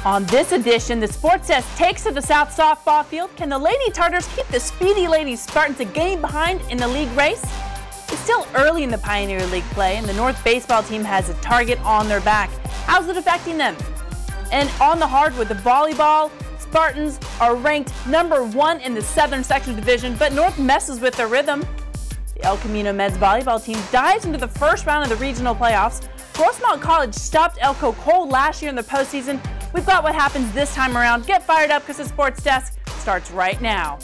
On this edition, the SportsDesk takes to the South softball field. Can the Lady Tartars keep the speedy Lady Spartans a game behind in the league race? It's still early in the Pioneer League play, and the North baseball team has a target on their back. How's it affecting them? And on the hardwood, the volleyball Spartans are ranked #1 in the Southern Section Division, but North messes with their rhythm. The El Camino men's volleyball team dives into the first round of the regional playoffs. Camino College stopped Elko cold last year in the postseason. We've got what happens this time around. Get fired up because the Sports Desk starts right now.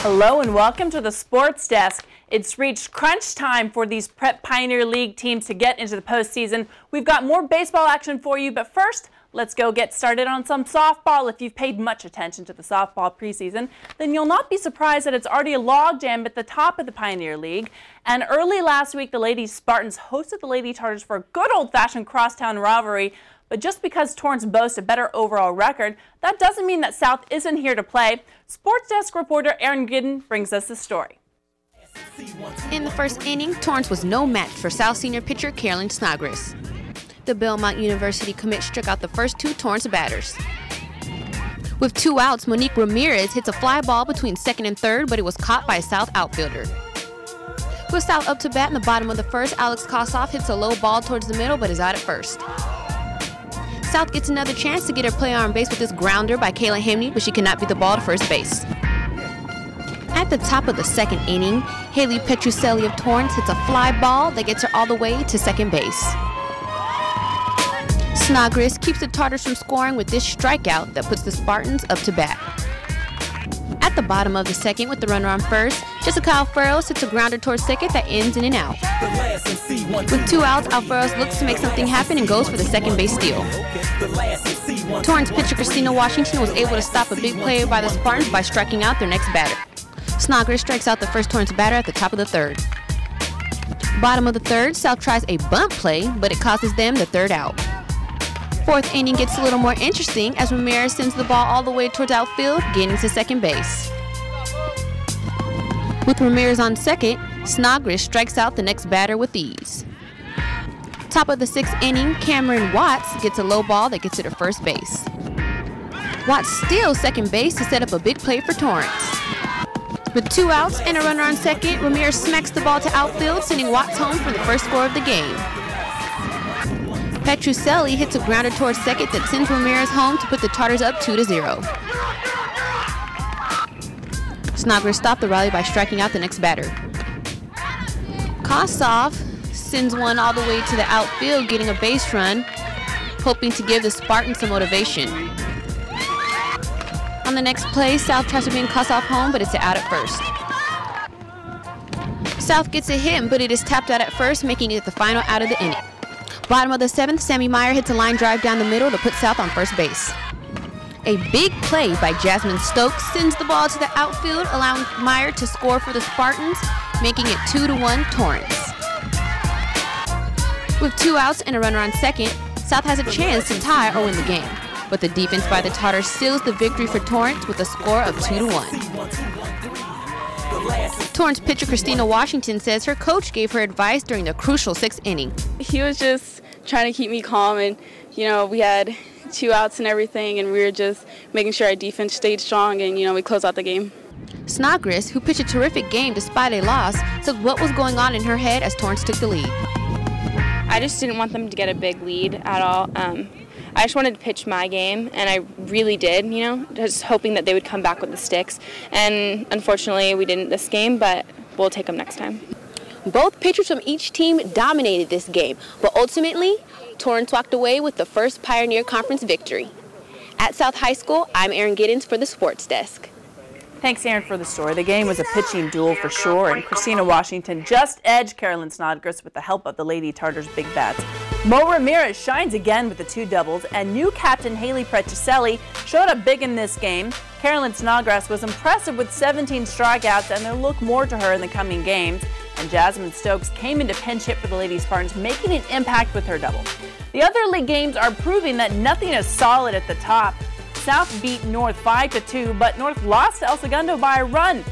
Hello and welcome to the Sports Desk. It's reached crunch time for these Prep Pioneer League teams to get into the postseason. We've got more baseball action for you, but first, let's go get started on some softball. If you've paid much attention to the softball preseason, then you'll not be surprised that it's already a logjam at the top of the Pioneer League. And early last week, the Lady Spartans hosted the Lady Tartars for a good old-fashioned crosstown rivalry. But just because Torrance boasts a better overall record, that doesn't mean that South isn't here to play. Sports Desk reporter Aaron Giddens brings us the story. In the first inning, Torrance was no match for South senior pitcher Carolyn Snodgrass. The Belmont University commit struck out the first two Torrance batters. With 2 outs, Monique Ramirez hits a fly ball between second and third, but it was caught by a South outfielder. With South up to bat in the bottom of the first, Alex Kossoff hits a low ball towards the middle, but is out at first. South gets another chance to get her player on base with this grounder by Kayla Hemney, but she cannot beat the ball to first base. At the top of the second inning, Haley Petrucelli of Torrance hits a fly ball that gets her all the way to second base. Snodgrass keeps the Tartars from scoring with this strikeout that puts the Spartans up to bat. At the bottom of the second with the runner on first, Jessica Alferos hits a grounder towards second that ends in an out. With 2 outs, Alferos looks to make something happen and goes for the second base steal. Torrance pitcher Christina Washington was able to stop a big play by the Spartans by striking out their next batter. Snodgrass strikes out the first Torrance batter at the top of the third. Bottom of the third, South tries a bunt play, but it causes them the third out. Fourth inning gets a little more interesting as Ramirez sends the ball all the way towards outfield, getting to second base. With Ramirez on second, Snodgrass strikes out the next batter with ease. Top of the 6th inning, Cameron Watts gets a low ball that gets her to first base. Watts steals second base to set up a big play for Torrance. With 2 outs and a runner on second, Ramirez smacks the ball to outfield, sending Watts home for the first score of the game. Petrucelli hits a grounder towards second that sends Ramirez home to put the Tartars up 2-0. Snodgrass stopped the rally by striking out the next batter. Kossoff sends one all the way to the outfield, getting a base run, hoping to give the Spartans some motivation. On the next play, South tries to bring Kossoff home, but it's out at first. South gets a hit, but it is tapped out at first, making it the final out of the inning. Bottom of the 7th, Sammy Meyer hits a line drive down the middle to put South on first base. A big play by Jasmine Stokes sends the ball to the outfield, allowing Meyer to score for the Spartans, making it 2-1 Torrance. With 2 outs and a runner on second, South has a chance to tie or win the game, but the defense by the Tartars seals the victory for Torrance with a score of 2-1. Torrance pitcher Christina Washington says her coach gave her advice during the crucial 6th inning. He was just trying to keep me calm, and we had 2 outs and everything, and we were just making sure our defense stayed strong, and we closed out the game. Snodgrass, who pitched a terrific game despite a loss, said what was going on in her head as Torrance took the lead. I just didn't want them to get a big lead at all. I just wanted to pitch my game, and I really did, just hoping that they would come back with the sticks. And unfortunately, we didn't this game, but we'll take them next time. Both pitchers from each team dominated this game, but ultimately, Torrance walked away with the first Pioneer Conference victory. At South High School, I'm Aaron Giddens for the Sports Desk. Thanks, Aaron, for the story. The game was a pitching duel for sure, and Christina Washington just edged Carolyn Snodgrass with the help of the Lady Tartars' big bats. Mo Ramirez shines again with the 2 doubles, and new captain Haley Pretticelli showed up big in this game. Carolyn Snodgrass was impressive with 17 strikeouts, and there'll look more to her in the coming games. And Jasmine Stokes came in to pinch hit for the Lady Spartans, making an impact with her double. The other league games are proving that nothing is solid at the top. South beat North 5-2, but North lost to El Segundo by a run.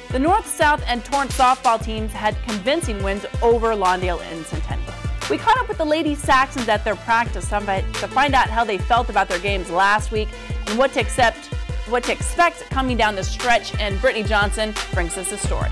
The North, South, and Torrance softball teams had convincing wins over Lawndale and Centennial. We caught up with the Lady Saxons at their practice to find out how they felt about their games last week and what to expect coming down the stretch, and Brittany Johnson brings us the story.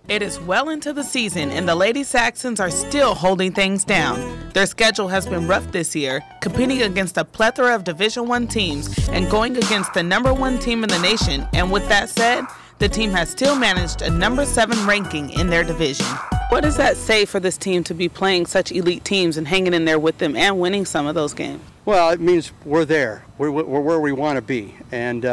It is well into the season, and the Lady Saxons are still holding things down. Their schedule has been rough this year, competing against a plethora of Division I teams and going against the #1 team in the nation. And with that said, the team has still managed a #7 ranking in their division. What does that say for this team to be playing such elite teams and hanging in there with them and winning some of those games? Well, it means we're there. We're where we want to be. And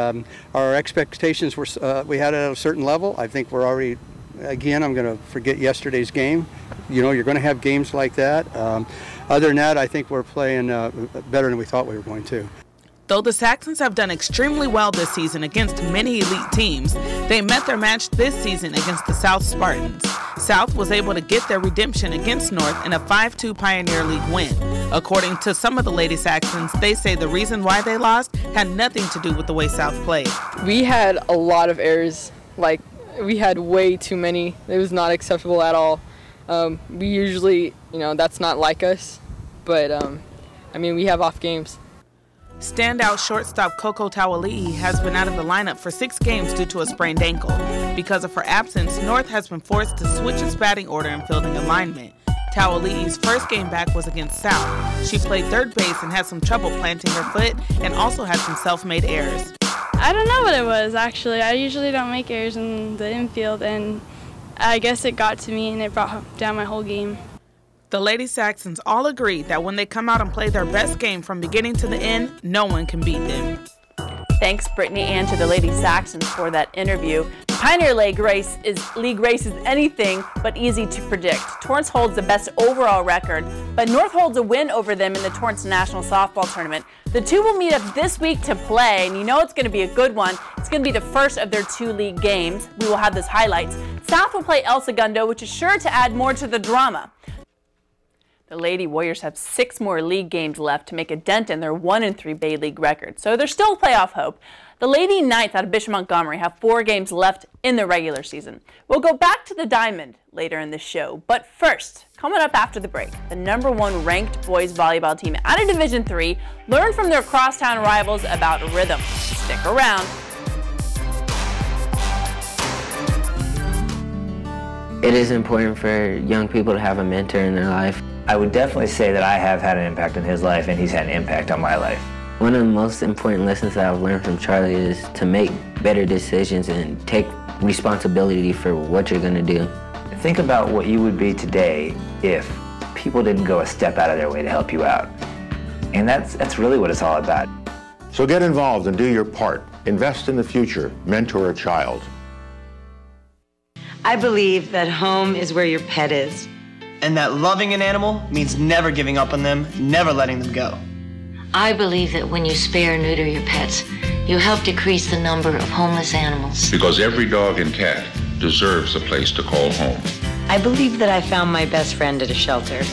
our expectations were we had it at a certain level. I think we're already. Again, I'm going to forget yesterday's game. You know, you're going to have games like that. Other than that, I think we're playing better than we thought we were going to. Though the Saxons have done extremely well this season against many elite teams, they met their match this season against the South Spartans. South was able to get their redemption against North in a 5-2 Pioneer League win. According to some of the Lady Saxons, they say the reason why they lost had nothing to do with the way South played. We had a lot of errors, we had way too many. It was not acceptable at all. We usually, that's not like us, but we have off games. Standout shortstop Coco Tawali'i has been out of the lineup for 6 games due to a sprained ankle. Because of her absence, North has been forced to switch its batting order and fielding alignment. Tawali'i's first game back was against South. She played third base and had some trouble planting her foot and also had some self-made errors. I don't know what it was, actually. I usually don't make errors in the infield, and I guess it got to me and it brought down my whole game. The Lady Saxons all agree that when they come out and play their best game from beginning to the end, no one can beat them. Thanks, Brittany, and to the Lady Saxons for that interview. The Pioneer League race is anything but easy to predict. Torrance holds the best overall record, but North holds a win over them in the Torrance National Softball Tournament. The two will meet up this week to play, and you know it's going to be a good one. It's going to be the first of their 2 league games. We will have those highlights. South will play El Segundo, which is sure to add more to the drama. The Lady Warriors have 6 more league games left to make a dent in their 1-3 Bay League record, so there's still playoff hope. The Lady Knights out of Bishop Montgomery have 4 games left in the regular season. We'll go back to the Diamond later in the show, but first, coming up after the break, the #1 ranked boys volleyball team out of Division III learned from their crosstown rivals about rhythm. Stick around. It is important for young people to have a mentor in their life. I would definitely say that I have had an impact on his life, and he's had an impact on my life. One of the most important lessons that I've learned from Charlie is to make better decisions and take responsibility for what you're going to do. Think about what you would be today if people didn't go a step out of their way to help you out. And that's really what it's all about. So get involved and do your part. Invest in the future. Mentor a child. I believe that home is where your pet is. And that loving an animal means never giving up on them, never letting them go. I believe that when you spay or neuter your pets, you help decrease the number of homeless animals. Because every dog and cat deserves a place to call home. I believe that I found my best friend at a shelter.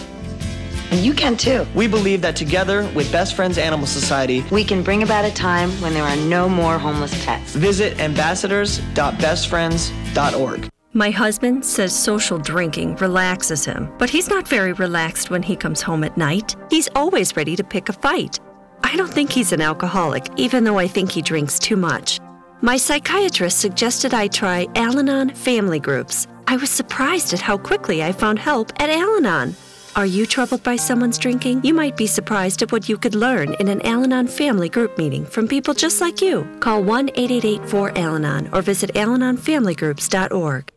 And you can too. We believe that together with Best Friends Animal Society, we can bring about a time when there are no more homeless pets. Visit ambassadors.bestfriends.org. My husband says social drinking relaxes him, but he's not very relaxed when he comes home at night. He's always ready to pick a fight. I don't think he's an alcoholic, even though I think he drinks too much. My psychiatrist suggested I try Al-Anon family groups. I was surprised at how quickly I found help at Al-Anon. Are you troubled by someone's drinking? You might be surprised at what you could learn in an Al-Anon family group meeting from people just like you. Call 1-888-4-AL-ANON or visit AlanonFamilyGroups.org.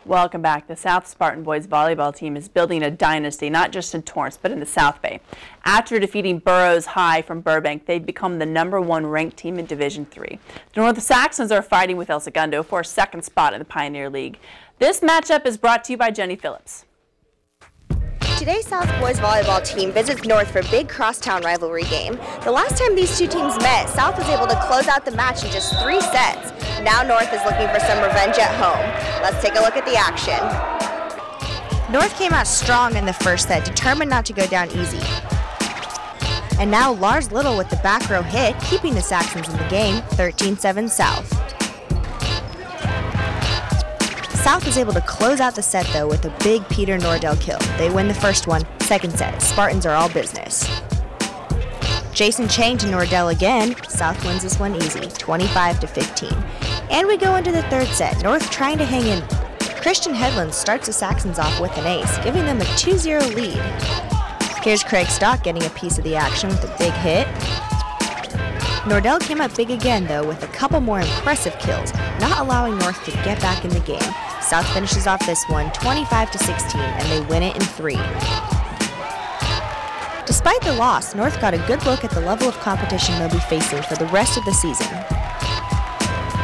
Welcome back. The South Spartan boys volleyball team is building a dynasty, not just in Torrance, but in the South Bay. After defeating Burroughs High from Burbank, they've become the #1 ranked team in Division III. The North Saxons are fighting with El Segundo for a second spot in the Pioneer League. This matchup is brought to you by Jenny Phillips. Today's South boys volleyball team visits North for a big crosstown rivalry game. The last time these two teams met, South was able to close out the match in just 3 sets. Now North is looking for some revenge at home. Let's take a look at the action. North came out strong in the first set, determined not to go down easy. And now Lars Little with the back row hit, keeping the Saxons in the game, 13-7 South. South was able to close out the set, though, with a big Peter Nordell kill. They win the first one. Second set, Spartans are all business. Jason Chang to Nordell again. South wins this one easy, 25-15. And we go into the third set. North trying to hang in. Christian Headland starts the Saxons off with an ace, giving them a 2-0 lead. Here's Craig Stock getting a piece of the action with a big hit. Nordell came up big again, though, with a couple more impressive kills, not allowing North to get back in the game. South finishes off this one 25-16, and they win it in 3. Despite the loss, North got a good look at the level of competition they'll be facing for the rest of the season.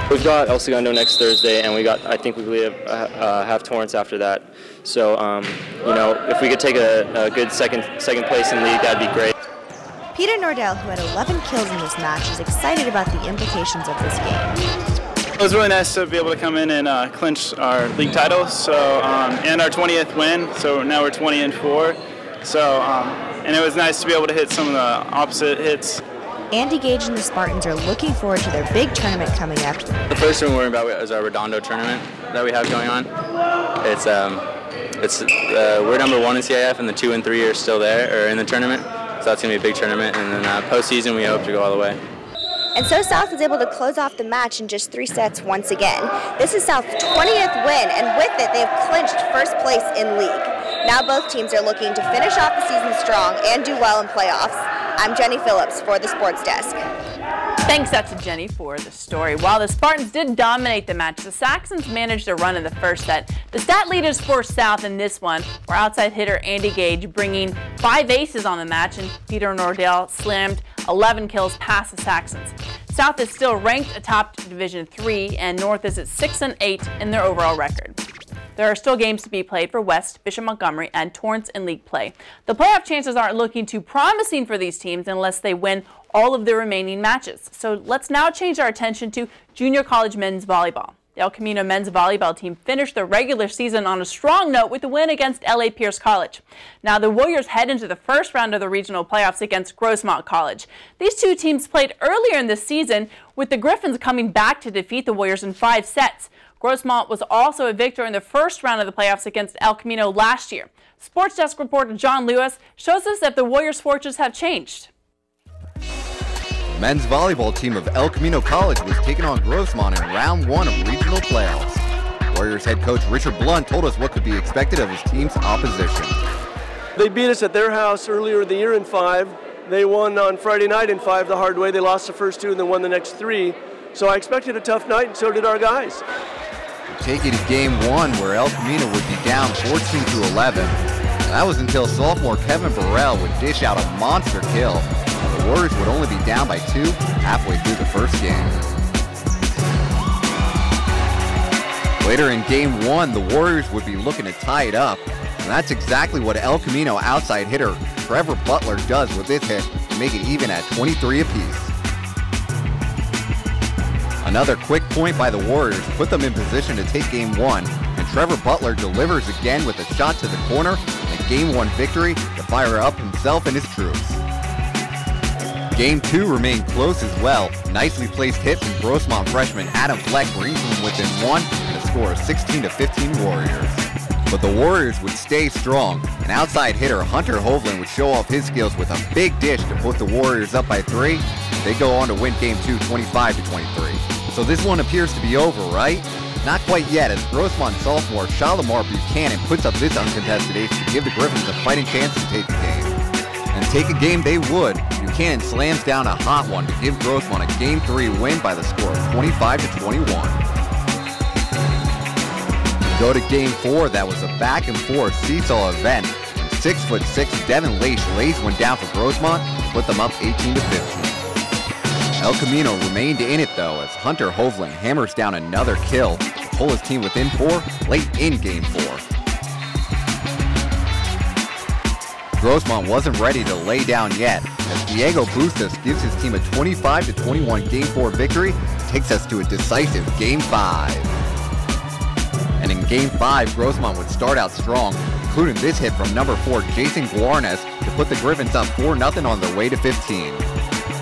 We've got El Segundo next Thursday, and I think we have Torrance after that. So, you know, if we could take a good second place in league, that'd be great. Peter Nordell, who had 11 kills in this match, is excited about the implications of this game. It was really nice to be able to come in and clinch our league title, and our 20th win. So now we're 20-4. So, and it was nice to be able to hit some of the opposite hits. Andy Gage and the Spartans are looking forward to their big tournament coming up. The first thing we're worrying about is our Redondo tournament that we have going on. We're #1 in CIF, and the 2 and 3 are still there, or in the tournament. So that's going to be a big tournament, and then postseason we hope to go all the way. And so South is able to close off the match in just 3 sets once again. This is South's 20th win, and with it they've clinched first place in league. Now both teams are looking to finish off the season strong and do well in playoffs. I'm Jenny Phillips for the Sports Desk. Thanks out to Jenny for the story. While the Spartans did dominate the match, the Saxons managed a run in the first set. The stat leaders for South in this one were outside hitter Andy Gage bringing 5 aces on the match, and Peter Nordell slammed 11 kills past the Saxons. South is still ranked atop Division III, and North is at 6-8 in their overall record. There are still games to be played for West, Bishop Montgomery, and Torrance in league play. The playoff chances aren't looking too promising for these teams unless they win all of their remaining matches. So let's now change our attention to junior college men's volleyball. The El Camino men's volleyball team finished their regular season on a strong note with a win against LA Pierce College. Now the Warriors head into the first round of the regional playoffs against Grossmont College. These two teams played earlier in the season, with the Griffins coming back to defeat the Warriors in 5 sets. Grossmont was also a victor in the first round of the playoffs against El Camino last year. SportsDesk reporter John Lewis shows us that the Warriors' fortunes have changed. The men's volleyball team of El Camino College was taking on Grossmont in round 1 of regional playoffs. Warriors head coach Richard Blunt told us what could be expected of his team's opposition. They beat us at their house earlier in the year in 5. They won on Friday night in 5 the hard way. They lost the first 2 and then won the next 3. So I expected a tough night, and so did our guys. Take it to game 1, where El Camino would be down 14-11. And that was until sophomore Kevin Burrell would dish out a monster kill. The Warriors would only be down by 2 halfway through the first game. Later in game 1, the Warriors would be looking to tie it up. And that's exactly what El Camino outside hitter Trevor Butler does with this hit to make it even at 23 apiece. Another quick point by the Warriors put them in position to take game 1, and Trevor Butler delivers again with a shot to the corner and a game 1 victory to fire up himself and his troops. Game 2 remained close as well. Nicely placed hit from Grossmont freshman Adam Fleck brings them within 1 and a score of 16-15 Warriors. But the Warriors would stay strong, and outside hitter Hunter Hovland would show off his skills with a big dish to put the Warriors up by 3. They go on to win game 2 25-23. So this one appears to be over, right? Not quite yet, as Grossmont sophomore Shalimar Buchanan puts up this uncontested ace to give the Griffins a fighting chance to take the game. And take a game they would. Buchanan slams down a hot one to give Grossmont a game 3 win by the score of 25-21. go to game 4. That was a back-and-forth seesaw event. 6'6" Devin Leish lays one down for Grossmont, put them up 18-15. El Camino remained in it though as Hunter Hovland hammers down another kill to pull his team within 4 late in game 4. Grossmont wasn't ready to lay down yet as Diego Bustos gives his team a 25-21 game 4 victory, takes us to a decisive game 5. And in game 5, Grossmont would start out strong, including this hit from number 4 Jason Guarnes to put the Griffins up 4-0 on their way to 15.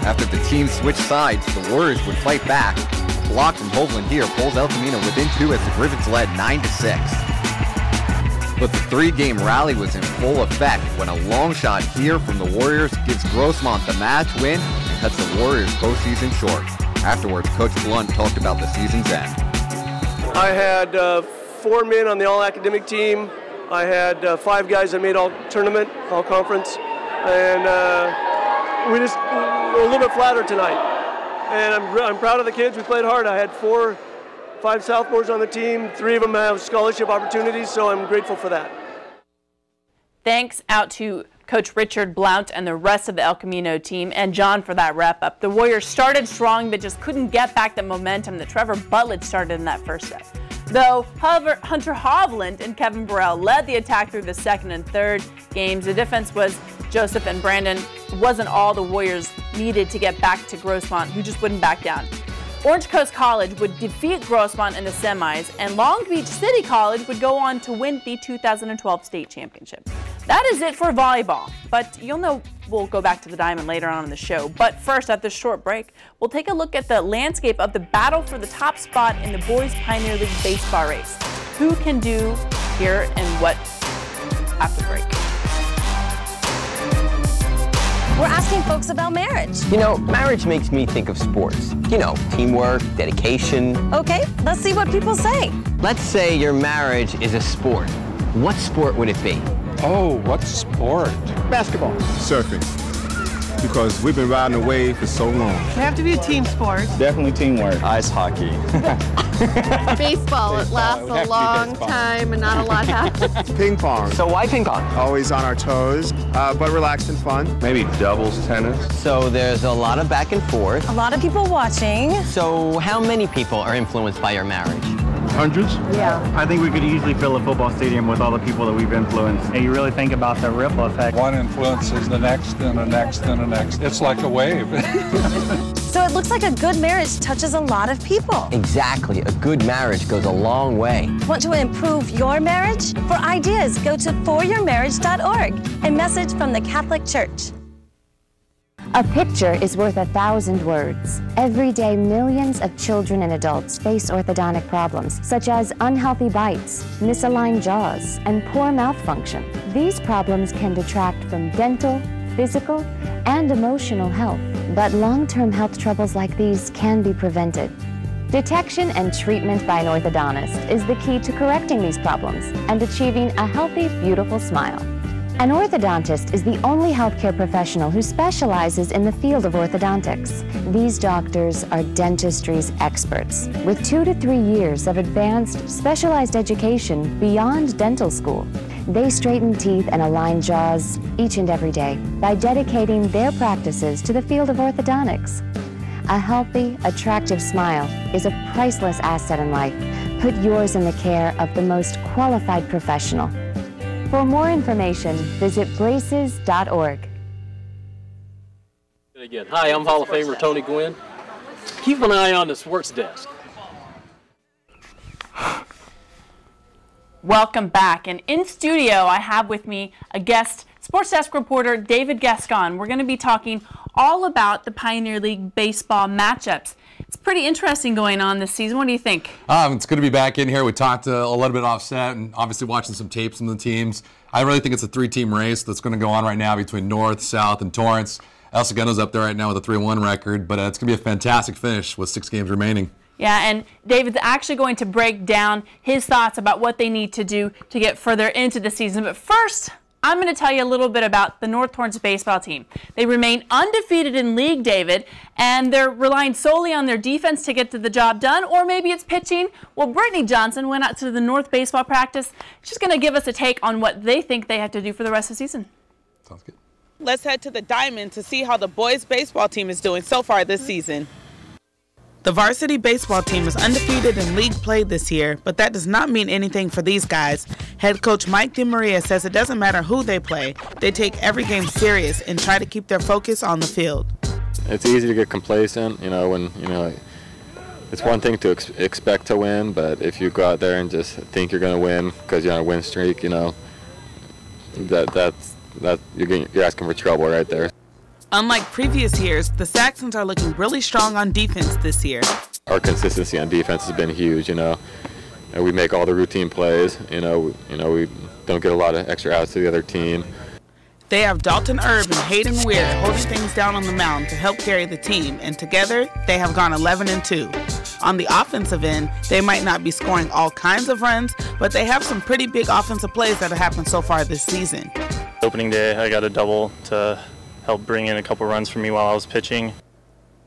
After the teams switched sides, the Warriors would fight back. A block from Hovland here pulls El Camino within 2 as the Griffins led 9-6. But the 3-game rally was in full effect when a long shot here from the Warriors gives Grossmont the match win and cuts the Warriors' postseason short. Afterwards, Coach Blunt talked about the season's end. I had 4 men on the all-academic team. I had 5 guys that made all-tournament, all-conference, and we just were a little bit flatter tonight. And I'm proud of the kids. We played hard. I had 5 sophomores on the team. 3 of them have scholarship opportunities, so I'm grateful for that. Thanks out to Coach Richard Blount and the rest of the El Camino team, and John for that wrap-up. The Warriors started strong, but just couldn't get back the momentum that Trevor Butledge started in that first set. Though Hunter Hovland and Kevin Burrell led the attack through the second and third games, the defense was Joseph and Brandon. It wasn't all the Warriors needed to get back to Grossmont, who just wouldn't back down. Orange Coast College would defeat Grossmont in the semis, and Long Beach City College would go on to win the 2012 state championship. That is it for volleyball, but you'll know we'll go back to the diamond later on in the show. But first, at this short break, we'll take a look at the landscape of the battle for the top spot in the Boys Pioneer League baseball race. Who can do here and what after break. We're asking folks about marriage. You know, marriage makes me think of sports. You know, teamwork, dedication. Okay, let's see what people say. Let's say your marriage is a sport. What sport would it be? Oh, what sport? Basketball. Surfing. Because we've been riding the wave for so long. They have to be a team sport. Definitely teamwork. Ice hockey. Baseball. It lasts a long time and not a lot happens. Ping pong. So why ping pong? Always on our toes, but relaxed and fun. Maybe doubles tennis. So there's a lot of back and forth. A lot of people watching. So how many people are influenced by your marriage? Hundreds? Yeah. I think we could easily fill a football stadium with all the people that we've influenced. And you really think about the ripple effect. One influences the next and the next and the next. It's like a wave. So it looks like a good marriage touches a lot of people. Exactly. A good marriage goes a long way. Want to improve your marriage? For ideas, go to foryourmarriage.org. A message from the Catholic Church. A picture is worth 1,000 words. Every day, millions of children and adults face orthodontic problems, such as unhealthy bites, misaligned jaws, and poor mouth function. These problems can detract from dental, physical, and emotional health. But long-term health troubles like these can be prevented. Detection and treatment by an orthodontist is the key to correcting these problems and achieving a healthy, beautiful smile. An orthodontist is the only healthcare professional who specializes in the field of orthodontics. These doctors are dentistry's experts, with 2 to 3 years of advanced, specialized education beyond dental school. They straighten teeth and align jaws each and every day by dedicating their practices to the field of orthodontics. A healthy, attractive smile is a priceless asset in life. Put yours in the care of the most qualified professional. For more information, visit braces.org. Again, hi, I'm Hall of Famer Tony Gwynn. Keep an eye on the SportsDesk. Welcome back, and in studio I have with me a guest SportsDesk reporter David Gascon. We're going to be talking all about the Pioneer League baseball matchups. It's pretty interesting going on this season. What do you think? It's good to be back in here. We talked a little bit offset and obviously watching some tapes from the teams. I really think it's a 3-team race that's going to go on right now between North, South, and Torrance. El Seguindo's up there right now with a 3-1 record, but it's going to be a fantastic finish with 6 games remaining. Yeah, and David's actually going to break down his thoughts about what they need to do to get further into the season. But first, I'm going to tell you a little bit about the North Torrance baseball team. They remain undefeated in league, David, and they're relying solely on their defense to get the job done, or maybe it's pitching. Well, Brittany Johnson went out to the North baseball practice. She's going to give us a take on what they think they have to do for the rest of the season. Sounds good. Let's head to the Diamond to see how the boys baseball team is doing so far this season. The varsity baseball team is undefeated in league play this year, but that does not mean anything for these guys. Head coach Mike DeMaria says it doesn't matter who they play. They take every game serious and try to keep their focus on the field. It's easy to get complacent, when, it's one thing to expect to win, but if you go out there and just think you're going to win because you're on a win streak, that's you're asking for trouble right there. Unlike previous years, the Saxons are looking really strong on defense this year. Our consistency on defense has been huge, And we make all the routine plays, we don't get a lot of extra outs to the other team. They have Dalton Erb and Hayden Weir holding things down on the mound to help carry the team, and together they have gone 11-2. On the offensive end, they might not be scoring all kinds of runs, but they have some pretty big offensive plays that have happened so far this season. Opening day, I got a double to help bring in a couple runs for me while I was pitching.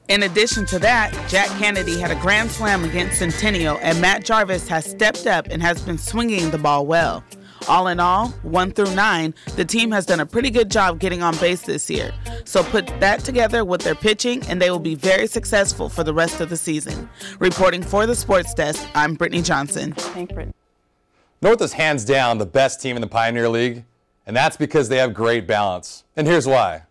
In addition to that, Jack Kennedy had a grand slam against Centennial, and Matt Jarvis has stepped up and has been swinging the ball well. All in all, 1 through 9, the team has done a pretty good job getting on base this year. So put that together with their pitching, and they will be very successful for the rest of the season. Reporting for the Sports Desk, I'm Brittany Johnson. Thank you, Brittany. North is hands down the best team in the Pioneer League, and that's because they have great balance. And here's why.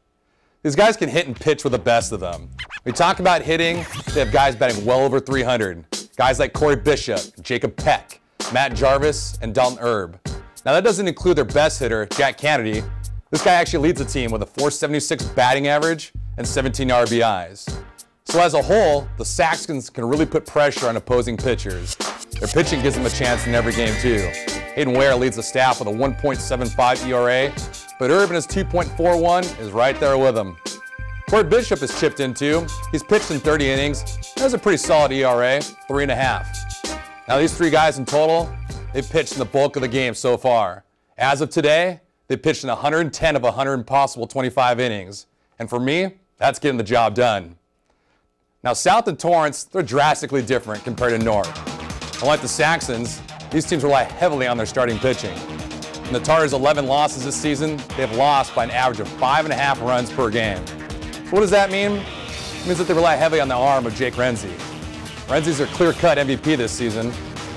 These guys can hit and pitch with the best of them. We talk about hitting, they have guys batting well over 300. Guys like Corey Bishop, Jacob Peck, Matt Jarvis, and Dalton Erb. Now that doesn't include their best hitter, Jack Kennedy. This guy actually leads the team with a .476 batting average and 17 RBIs. So as a whole, the Saxons can really put pressure on opposing pitchers. Their pitching gives them a chance in every game too. Hayden Ware leads the staff with a 1.75 ERA, but Erb in his 2.41 is right there with him. Corey Bishop is chipped in too. He's pitched in 30 innings. Has a pretty solid ERA, 3.5. Now these three guys in total, they've pitched in the bulk of the game so far. As of today, they pitched in 110 of 100 possible 25 innings. And for me, that's getting the job done. Now South and Torrance, they're drastically different compared to North. Unlike the Saxons, these teams rely heavily on their starting pitching. In the Tartars' 11 losses this season, they've lost by an average of 5.5 runs per game. So what does that mean? It means that they rely heavily on the arm of Jake Renzi. Renzi's their clear-cut MVP this season.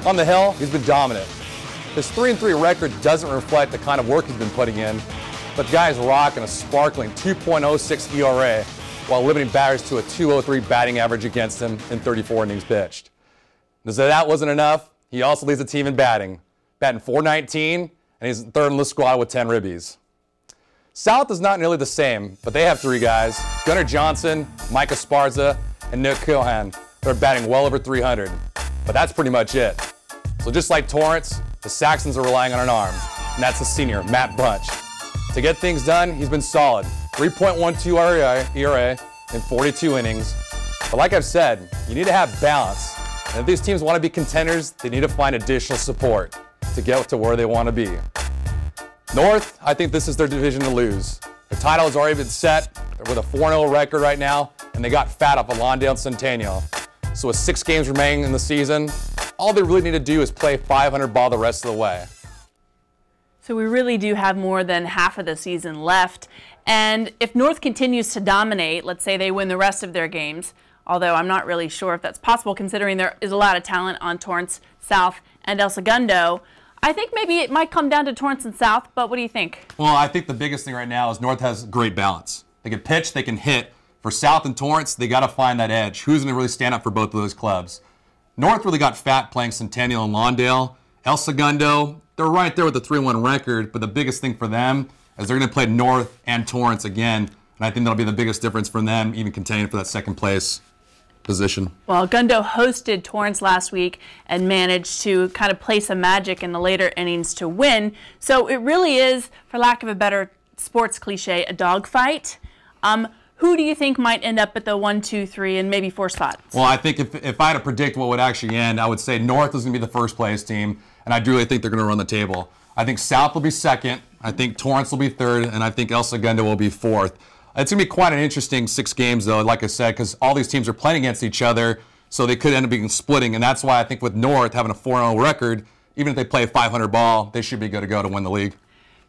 On the hill, he's been dominant. His 3-3 record doesn't reflect the kind of work he's been putting in, but the guy's rocking a sparkling 2.06 ERA while limiting batters to a 2.03 batting average against him in 34 innings pitched. And so that wasn't enough, he also leads the team in batting, batting .419, and he's third in the squad with 10 ribbies. South is not nearly the same, but they have three guys, Gunnar Johnson, Mike Esparza, and Nick Cohan. They're batting well over 300, but that's pretty much it. So just like Torrance, the Saxons are relying on an arm, and that's the senior, Matt Bunch. To get things done, he's been solid, 3.12 ERA in 42 innings. But like I've said, you need to have balance, and if these teams want to be contenders, they need to find additional support to get to where they want to be. North, I think this is their division to lose. Their title has already been set. They're with a 4-0 record right now, and they got fat off of Lawndale and Centennial. So with 6 games remaining in the season, all they really need to do is play 500 ball the rest of the way. So we really do have more than half of the season left. And if North continues to dominate, let's say they win the rest of their games, although I'm not really sure if that's possible considering there is a lot of talent on Torrance, South, and El Segundo, I think maybe it might come down to Torrance and South, but what do you think? Well, I think the biggest thing right now is North has great balance. They can pitch, they can hit. For South and Torrance, they got to find that edge. Who's going to really stand up for both of those clubs? North really got fat playing Centennial and Lawndale. El Segundo, they're right there with the 3-1 record, but the biggest thing for them is they're going to play North and Torrance again, and I think that'll be the biggest difference for them, even contending for that second place position. Well, Gundo hosted Torrance last week and managed to kind of play some magic in the later innings to win. So it really is, for lack of a better sports cliche, a dogfight. Who do you think might end up at the 1, 2, 3, and maybe 4 spots? Well, I think if I had to predict what would actually end, I would say North is going to be the first place team, and I do really think they're going to run the table. I think South will be second. I think Torrance will be third, and I think El Segundo will be fourth. It's going to be quite an interesting 6 games, though, like I said, because all these teams are playing against each other, so they could end up being splitting. And that's why I think with North having a 4-0 record, even if they play a 500 ball, they should be good to go to win the league.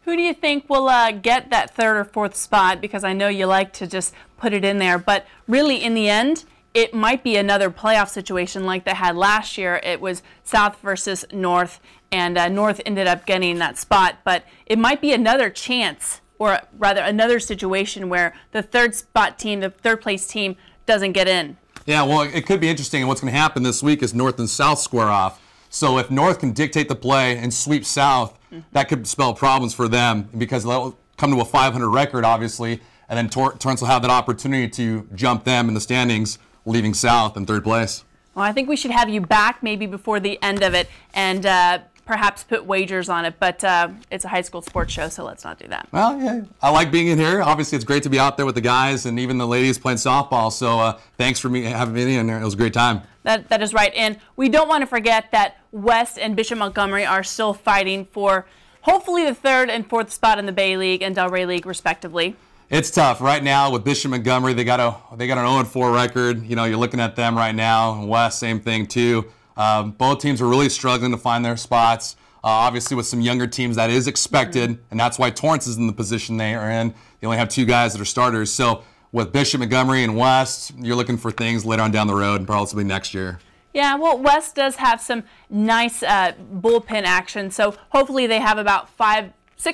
Who do you think will get that 3rd or 4th spot? Because I know you like to just put it in there. But really, in the end, it might be another playoff situation like they had last year. It was South versus North, and North ended up getting that spot. But it might be another chance, or rather another situation where the 3rd spot team, the 3rd place team, doesn't get in. Yeah, well, it could be interesting. And what's going to happen this week is North and South square off. So if North can dictate the play and sweep South, that could spell problems for them because they'll come to a 500 record, obviously, and then Torrance will have that opportunity to jump them in the standings, leaving South in 3rd place. Well, I think we should have you back maybe before the end of it and perhaps put wagers on it, but it's a high school sports show, so let's not do that. Well, yeah, I like being in here. Obviously, it's great to be out there with the guys and even the ladies playing softball, so thanks for having me in there. It was a great time. That is right, and we don't want to forget that West and Bishop Montgomery are still fighting for hopefully the 3rd and 4th spot in the Bay League and Delray League, respectively. It's tough right now with Bishop Montgomery. They got an 0-4 record. You know, you're looking at them right now. And West, same thing too. Both teams are really struggling to find their spots. Obviously, with some younger teams, that is expected, and that's why Torrance is in the position they are in. They only have 2 guys that are starters. So with Bishop Montgomery and West, you're looking for things later on down the road, and possibly next year. Yeah, well, West does have some nice bullpen action, so hopefully they have about 5-6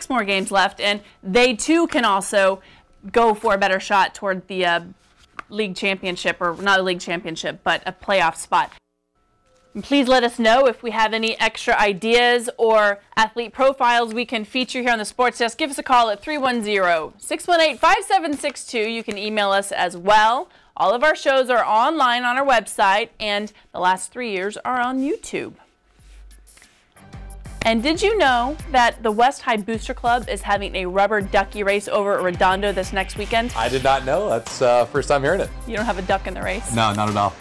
more games left, and they too can also go for a better shot toward the league championship, or not a league championship, but a playoff spot. And please let us know if we have any extra ideas or athlete profiles we can feature here on the Sports Desk. Give us a call at 310-618-5762. You can email us as well. All of our shows are online on our website, and the last 3 years are on YouTube. And did you know that the West High Booster Club is having a rubber ducky race over at Redondo this next weekend? I did not know. That's first time hearing it. You don't have a duck in the race? No, not at all.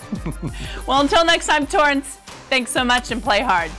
Well, until next time, Torrance, thanks so much and play hard.